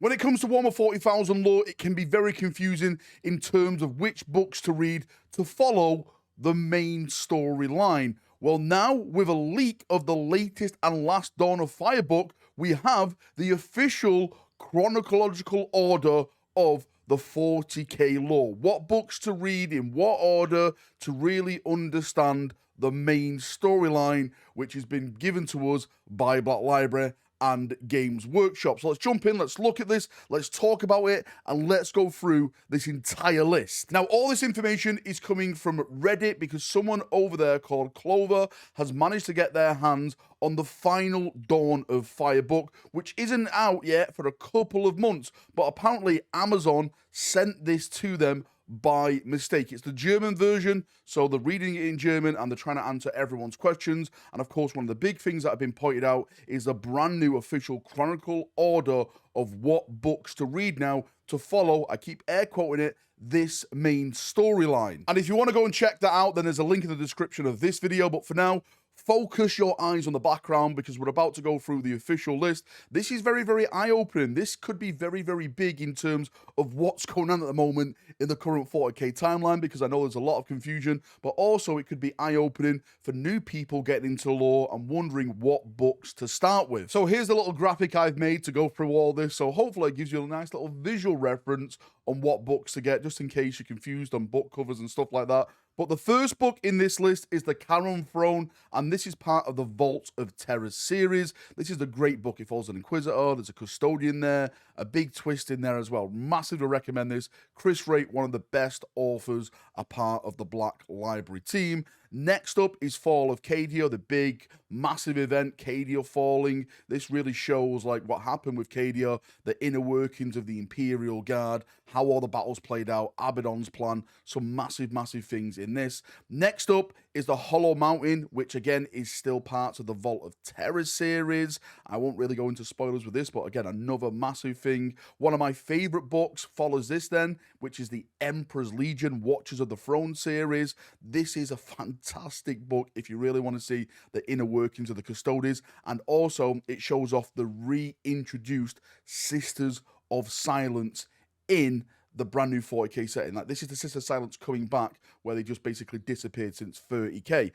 When it comes to Warhammer 40,000 lore, it can be very confusing in terms of which books to read to follow the main storyline. Well, now, with a leak of the latest and last Dawn of Fire book, we have the official chronological order of the 40k lore. What books to read, in what order, to really understand the main storyline, which has been given to us by Black Library and Games Workshop. So let's jump in, let's look at this, let's talk about it, and let's go through this entire list. Now, all this information is coming from Reddit because someone over there called Clover has managed to get their hands on the final Dawn of Fire book, which isn't out yet for a couple of months, but apparently Amazon sent this to them by mistake. It's the German version, so they're reading it in German and they're trying to answer everyone's questions. And of course, one of the big things that have been pointed out is a brand new official chronicle order of what books to read now to follow, I keep air quoting it, this main storyline. And if you want to go and check that out, then there's a link in the description of this video. But for now, focus your eyes on the background because we're about to go through the official list. This is very, very eye-opening. This could be very, very big in terms of what's going on at the moment in the current 40k timeline, because I know there's a lot of confusion, but also it could be eye-opening for new people getting into lore and wondering what books to start with. So here's the little graphic I've made to go through all this. So hopefully it gives you a nice little visual reference on what books to get, just in case you're confused on book covers and stuff like that. But the first book in this list is the Charon Throne, and this is part of the Vault of Terror series. This is the great book. It follows an Inquisitor, there's a Custodian there, a big twist in there as well. Massively recommend this. Chris Raitt, one of the best authors, a part of the Black Library team. Next up is Fall of Cadia, the big, massive event, Cadia falling. This really shows like what happened with Cadia, the inner workings of the Imperial Guard, how all the battles played out, Abaddon's plan, some massive, massive things in this. Next up is the Hollow Mountain, which again is still part of the Vault of Terror series. I won't really go into spoilers with this, but again, another massive thing. One of my favorite books follows this then, which is the Emperor's Legion, Watchers of the Throne series. This is a fantastic book if you really want to see the inner workings of the Custodes, and also it shows off the reintroduced Sisters of Silence in the brand new 40k setting. Like, this is the Sister of Silence coming back, where they just basically disappeared since 30k.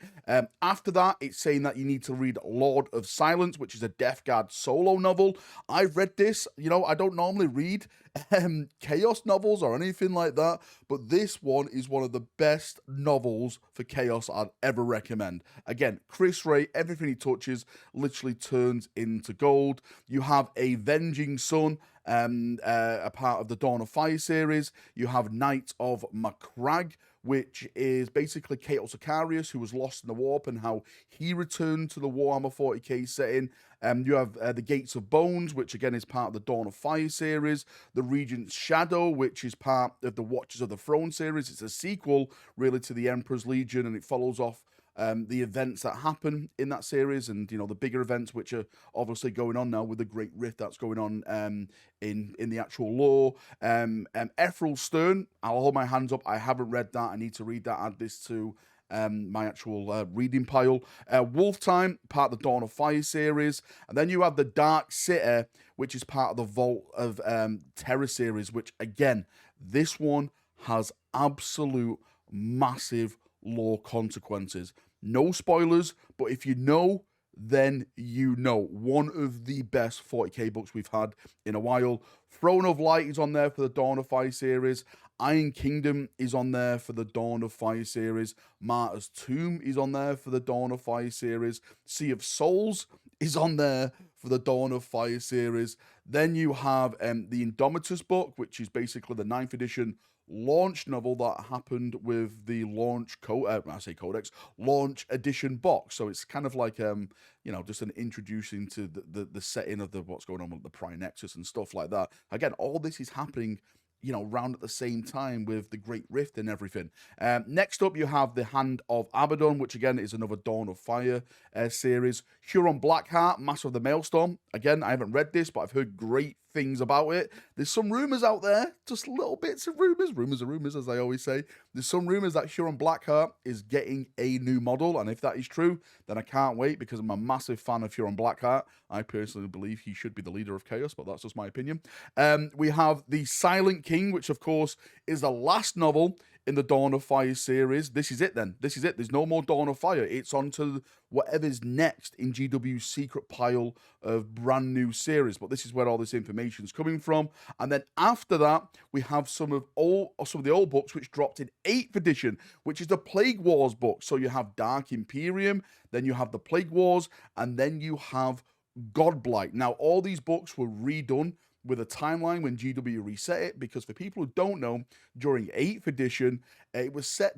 After that, it's saying that you need to read Lord of Silence, which is a Death Guard solo novel. I've read this. You know, I don't normally read Chaos novels or anything like that, but this one is one of the best novels for Chaos I'd ever recommend. Again, Chris Raitt, everything he touches literally turns into gold. You have A Venging Sun, a part of the Dawn of Fire series. You have Knight of Macragge, which is basically Kato Sicarius, who was lost in the warp, and how he returned to the Warhammer 40k setting. You have the Gates of Bones, which again is part of the Dawn of Fire series. The Regent's Shadow, which is part of the Watchers of the Throne series. It's a sequel, really, to the Emperor's Legion, and it follows off the events that happen in that series, and you know, the bigger events which are obviously going on now with the Great Rift that's going on in the actual lore. Ethereal Stern, I'll hold my hands up, I haven't read that. I need to read that, add this to my actual reading pile. Wolf Time, part of the Dawn of Fire series. And then you have the Dark City, which is part of the Vault of Terror series, which again, this one has absolute massive lore consequences. No spoilers, but if you know, then you know. One of the best 40k books we've had in a while. Throne of Light is on there for the Dawn of Fire series. Iron Kingdom is on there for the Dawn of Fire series. Martyr's Tomb is on there for the Dawn of Fire series. Sea of Souls is on there for the Dawn of Fire series. Then you have the Indomitus book, which is basically the 9th edition launch novel that happened with the launch launch edition box. So it's kind of like you know, just an introducing to the setting of what's going on with the Prime Nexus and stuff like that. Again, all this is happening, you know, round at the same time with the Great Rift and everything. Next up, you have the Hand of Abaddon, which again is another Dawn of Fire series. Huron Blackheart, Master of the Maelstrom. Again, I haven't read this, but I've heard great things about it. There's some rumors out there, just little bits of rumors. Rumors are rumors, as I always say. There's some rumors that Huron Blackheart is getting a new model, and if that is true, then I can't wait, because I'm a massive fan of Huron Blackheart. I personally believe he should be the leader of Chaos, but that's just my opinion. We have the Silent King, which of course is the last novel in the Dawn of Fire series. This is it then. This is it. There's no more Dawn of Fire. It's on to whatever's next in GW's secret pile of brand new series. But this is where all this information is coming from. And then after that, we have some of the old books which dropped in 8th edition, which is the Plague Wars book. So you have Dark Imperium, then you have the Plague Wars, and then you have Godblight. Now, all these books were redone with a timeline when GW reset it, because for people who don't know, during 8th edition, it was set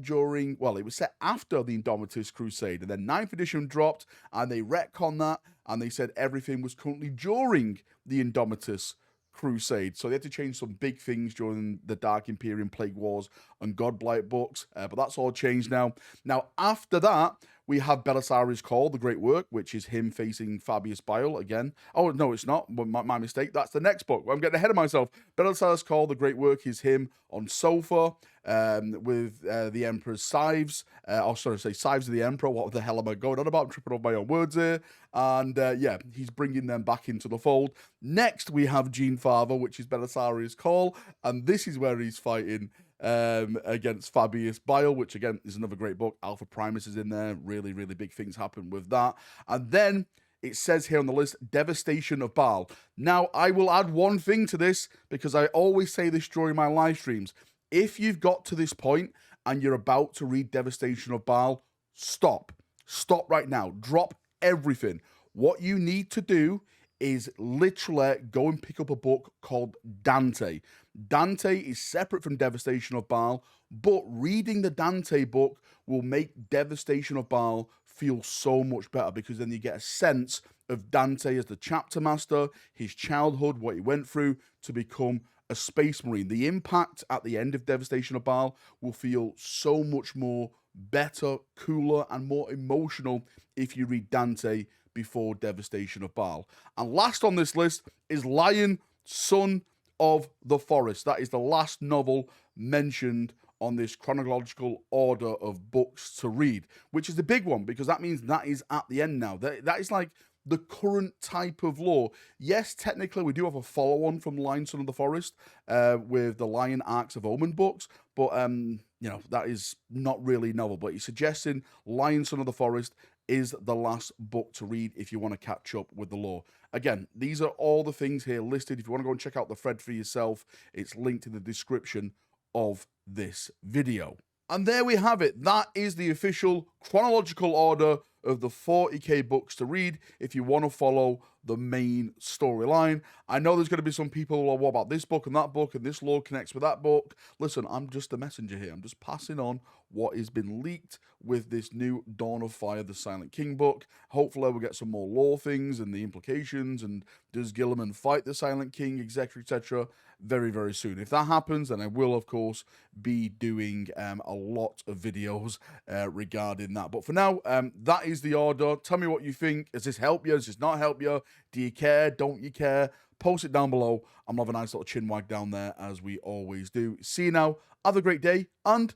after the Indomitus Crusade, and then 9th edition dropped, and they retconned that, and they said everything was currently during the Indomitus Crusade. So they had to change some big things during the Dark Imperium, Plague Wars, and Godblight books, but that's all changed now. Now, after that, we have Belisarius Call, the Great Work, which is him facing Fabius Bile again. Oh, no, it's not. My mistake. That's the next book. I'm getting ahead of myself. Belisarius Call, the Great Work, is him on Sofa with the Emperor's Scythes. Scythes of the Emperor. What the hell am I going on about? I'm tripping over my own words here. And yeah, he's bringing them back into the fold. Next, we have Gene Father, which is Belisarius Call. And this is where he's fighting against Fabius Bile, which again is another great book. Alpha Primus is in there. Really, really big things happen with that. And then it says here on the list, Devastation of Baal. Now, I will add one thing to this, because I always say this during my live streams. If you've got to this point and you're about to read Devastation of Baal, stop. Stop right now. Drop everything. What you need to do is literally go and pick up a book called Dante. Dante is separate from Devastation of Baal, but reading the Dante book will make Devastation of Baal feel so much better, because then you get a sense of Dante as the chapter master, his childhood, what he went through to become a space marine. The impact at the end of Devastation of Baal will feel so much more better, cooler, and more emotional if you read Dante before Devastation of Baal. And last on this list is Lion, Son of the Forest. That is the last novel mentioned on this chronological order of books to read, which is the big one, because that means that is at the end now. That is like the current type of lore. Yes, technically we do have a follow-on from Lion, Son of the Forest with the Lion Arcs of Omen books, but that is not really novel. But he's suggesting Lion, Son of the Forest is the last book to read if you want to catch up with the lore. Again, these are all the things here listed. If you want to go and check out the thread for yourself, it's linked in the description of this video. And there we have it. That is the official chronological order of the 40k books to read if you want to follow the main storyline. I know there's going to be some people who are, what about this book and that book, and this lore connects with that book. Listen, I'm just a messenger here. I'm just passing on what has been leaked with this new Dawn of Fire, the Silent King book. Hopefully we'll get some more lore things and the implications, and does Gilliman fight the Silent King, etc., etc., very, very soon. If that happens, then I will, of course, be doing a lot of videos regarding that. But for now, that is the order. Tell me what you think. Does this help you? Does this not help you? Do you care? Don't you care? Post it down below. I'm going to have a nice little chin wag down there, as we always do. See you now. Have a great day, and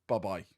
bye-bye.